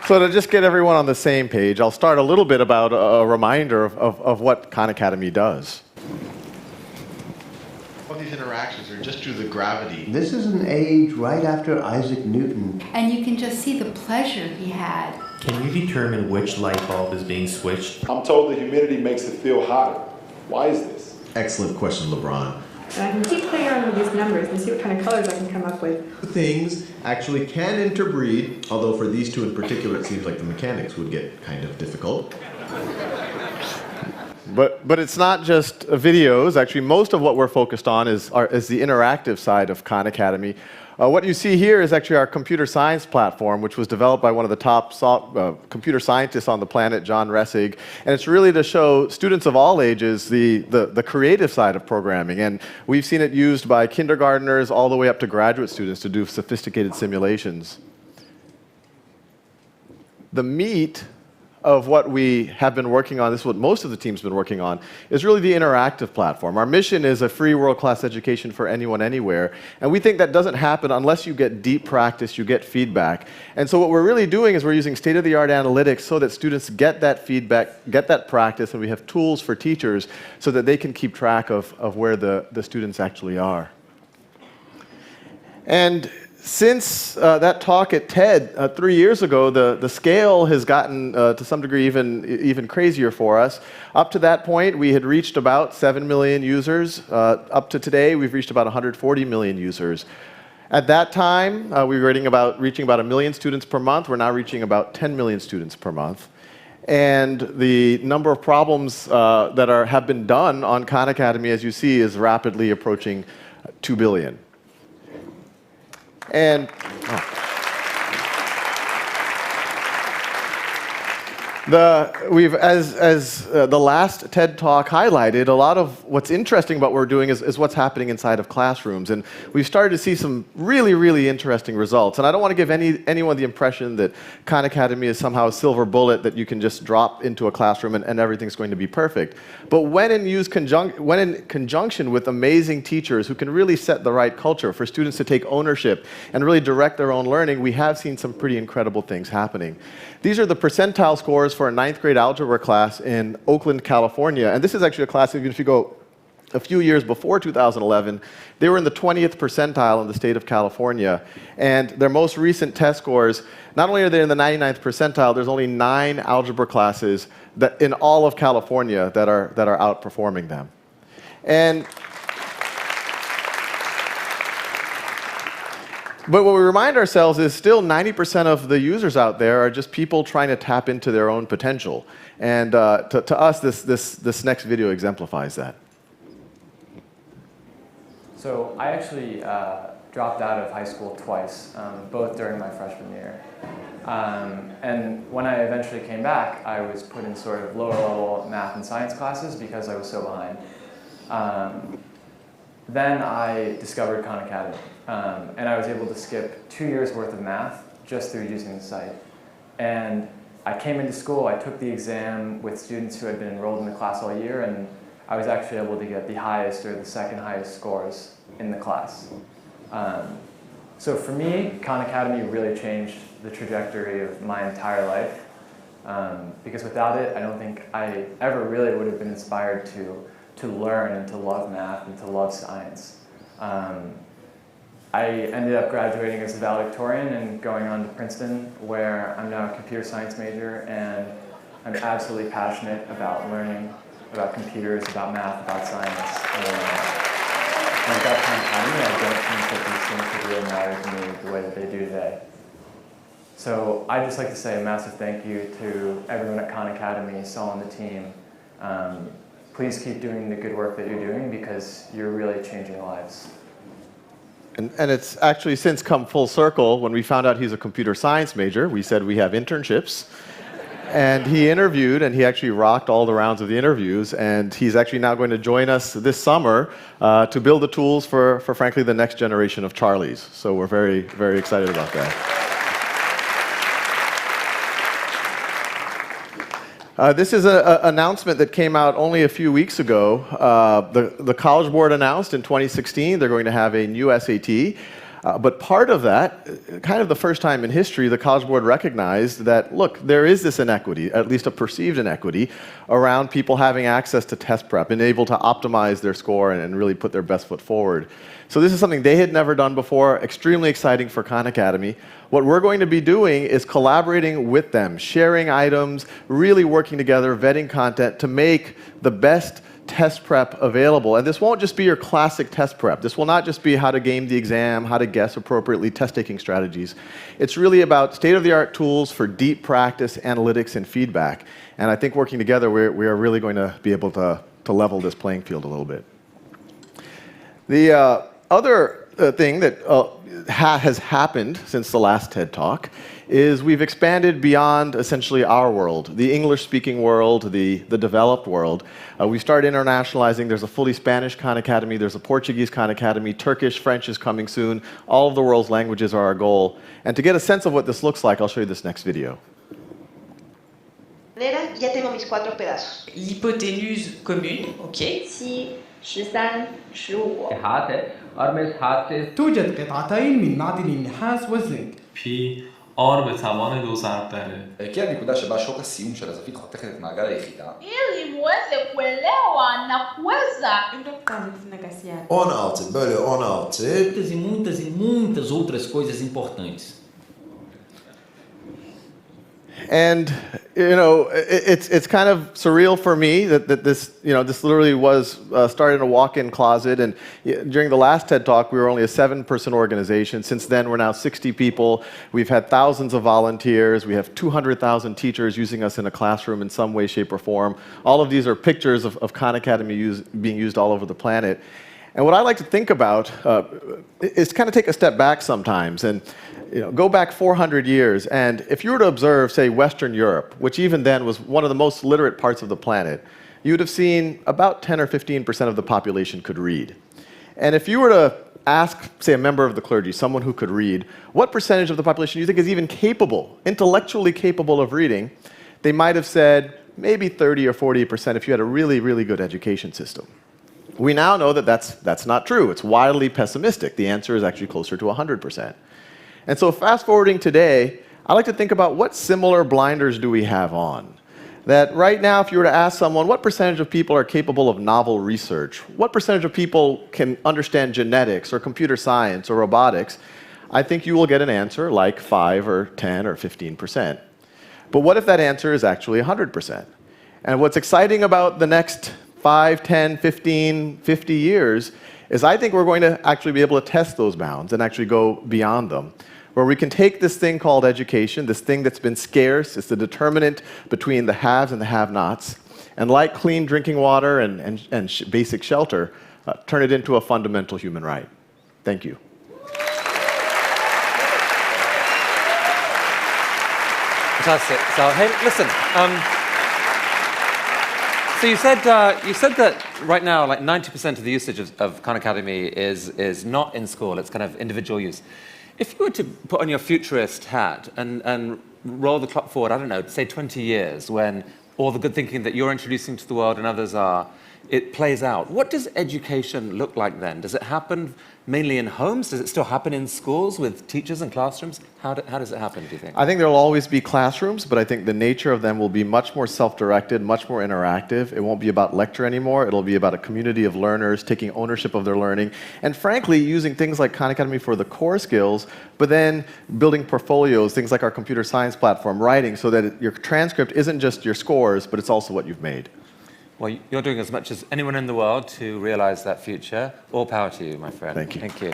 So to just get everyone on the same page, I'll start a little bit about a reminder of what Khan Academy does. All these interactions are just due to the gravity. This is an age right after Isaac Newton. And you can just see the pleasure he had. Can you determine which light bulb is being switched? I'm told the humidity makes it feel hotter. Why is this? Excellent question, LeBron. And I can keep playing around with these numbers and see what kind of colors I can come up with. Things actually can interbreed, although for these two in particular, it seems like the mechanics would get kind of difficult. But it's not just videos. Actually, most of what we're focused on is the interactive side of Khan Academy. What you see here is actually our computer science platform, which was developed by one of the top computer scientists on the planet, John Resig. And it's really to show students of all ages the creative side of programming. And we've seen it used by kindergartners all the way up to graduate students to do sophisticated simulations. The meat of what we have been working on, this is what most of the team's been working on, is really the interactive platform. Our mission is a free world-class education for anyone, anywhere. And we think that doesn't happen unless you get deep practice, you get feedback. And so what we're really doing is we're using state-of-the-art analytics so that students get that feedback, get that practice, and we have tools for teachers so that they can keep track of where the students actually are. And since that talk at TED 3 years ago, the scale has gotten, to some degree, even crazier for us. Up to that point, we had reached about 7 million users. Up to today, we've reached about 140 million users. At that time, we were reaching about 1 million students per month. We're now reaching about 10 million students per month. And the number of problems that have been done on Khan Academy, as you see, is rapidly approaching 2 billion. And as the last TED Talk highlighted, a lot of what's interesting about what we're doing is what's happening inside of classrooms. And we've started to see some really, really interesting results. And I don't want to give anyone the impression that Khan Academy is somehow a silver bullet that you can just drop into a classroom and everything's going to be perfect. But when in conjunction with amazing teachers who can really set the right culture for students to take ownership and really direct their own learning, we have seen some pretty incredible things happening. These are the percentile scores for a 9th grade algebra class in Oakland, California. And this is actually a class, even if you go a few years before 2011, they were in the 20th percentile in the state of California. And their most recent test scores, not only are they in the 99th percentile, there's only 9 algebra classes that in all of California that are outperforming them. But what we remind ourselves is still 90% of the users out there are just people trying to tap into their own potential. And to us, this next video exemplifies that. So I actually dropped out of high school twice, both during my freshman year. And when I eventually came back, I was put in sort of lower level math and science classes because I was so behind. Then I discovered Khan Academy, and I was able to skip 2 years worth of math just through using the site. And I came into school, I took the exam with students who had been enrolled in the class all year, and I was actually able to get the highest or the second highest scores in the class. So for me, Khan Academy really changed the trajectory of my entire life, because without it, I don't think I ever really would have been inspired to learn and to love math and to love science. I ended up graduating as a valedictorian and going on to Princeton, where I'm now a computer science major, and I'm absolutely passionate about learning about computers, about math, about science. And when I got Khan Academy, I don't think that these things would really matter to me the way that they do today. So I'd just like to say a massive thank you to everyone at Khan Academy, Sal and the team. Please keep doing the good work that you're doing, because you're really changing lives. And it's actually since come full circle. When we found out he's a computer science major, we said we have internships. And he interviewed, and he actually rocked all the rounds of the interviews. And he's actually now going to join us this summer to build the tools for frankly, the next generation of Charlies. So we're very, very excited about that. This is an announcement that came out only a few weeks ago. The College Board announced in 2016 they're going to have a new SAT. But part of that, kind of the first time in history, the College Board recognized that, look, there is this inequity, at least a perceived inequity, around people having access to test prep and able to optimize their score and really put their best foot forward. So this is something they had never done before, extremely exciting for Khan Academy. What we're going to be doing is collaborating with them, sharing items, really working together, vetting content to make the best test prep available. And this won't just be your classic test prep. This will not just be how to game the exam, how to guess appropriately, test-taking strategies. It's really about state-of-the-art tools for deep practice, analytics, and feedback. And I think working together, we are really going to be able to level this playing field a little bit. The other thing that has happened since the last TED Talk is we've expanded beyond essentially our world, the English-speaking world, the developed world. We started internationalizing. There's a fully Spanish Khan Academy. There's a Portuguese Khan Academy. Turkish, French is coming soon. All of the world's languages are our goal. And to get a sense of what this looks like, I'll show you this next video. Ya tengo mis 4 pedazos. L'hypoténuse commune, ok. 7, 13, 15. हाथ है और मैं इस हाथ से توجد قطعتين من معدن النحاس والزنك. Puis or بتوان 2 artérias. כי הנקודה שבה שוק הסיום של הזווית חותכת את מעגל היחידה. Ili muweze kuelewa na kuweza unaltered, böyle unaltered. E muitas outras coisas importantes. And it's kind of surreal for me that this this literally was started in a walk-in closet. And during the last TED Talk, we were only a 7-person organization. Since then, we're now 60 people. We've had thousands of volunteers. We have 200,000 teachers using us in a classroom in some way, shape, or form. All of these are pictures of Khan Academy being used all over the planet. And what I like to think about is kind of take a step back sometimes and go back 400 years. And if you were to observe, say, Western Europe, which even then was one of the most literate parts of the planet, you would have seen about 10 or 15% of the population could read. And if you were to ask, say, a member of the clergy, someone who could read, what percentage of the population do you think is even capable, intellectually capable of reading, they might have said maybe 30 or 40% if you had a really, really good education system. We now know that that's not true. It's wildly pessimistic. The answer is actually closer to 100%. And so fast forwarding today, I like to think about what similar blinders do we have on? That right now, if you were to ask someone, what percentage of people are capable of novel research? What percentage of people can understand genetics or computer science or robotics? I think you will get an answer like 5 or 10 or 15%. But what if that answer is actually 100%? And what's exciting about the next 5, 10, 15, 50 years is I think we're going to actually be able to test those bounds and actually go beyond them, where we can take this thing called education, this thing that's been scarce, it's the determinant between the haves and the have-nots, and like clean drinking water and basic shelter, turn it into a fundamental human right. Thank you. Fantastic. So, hey, listen. So you said that right now, like 90% of the usage of Khan Academy is not in school. It's kind of individual use. If you were to put on your futurist hat and roll the clock forward, I don't know, say 20 years, when all the good thinking that you're introducing to the world and others are, it plays out. What does education look like then? Does it happen mainly in homes? Does it still happen in schools with teachers and classrooms? How does it happen, do you think? I think there will always be classrooms, but I think the nature of them will be much more self-directed, much more interactive. It won't be about lecture anymore. It'll be about a community of learners taking ownership of their learning, and frankly, using things like Khan Academy for the core skills, but then building portfolios, things like our computer science platform, writing, so that your transcript isn't just your scores, but it's also what you've made. Well, you're doing as much as anyone in the world to realize that future. All power to you, my friend. Thank you. Thank you.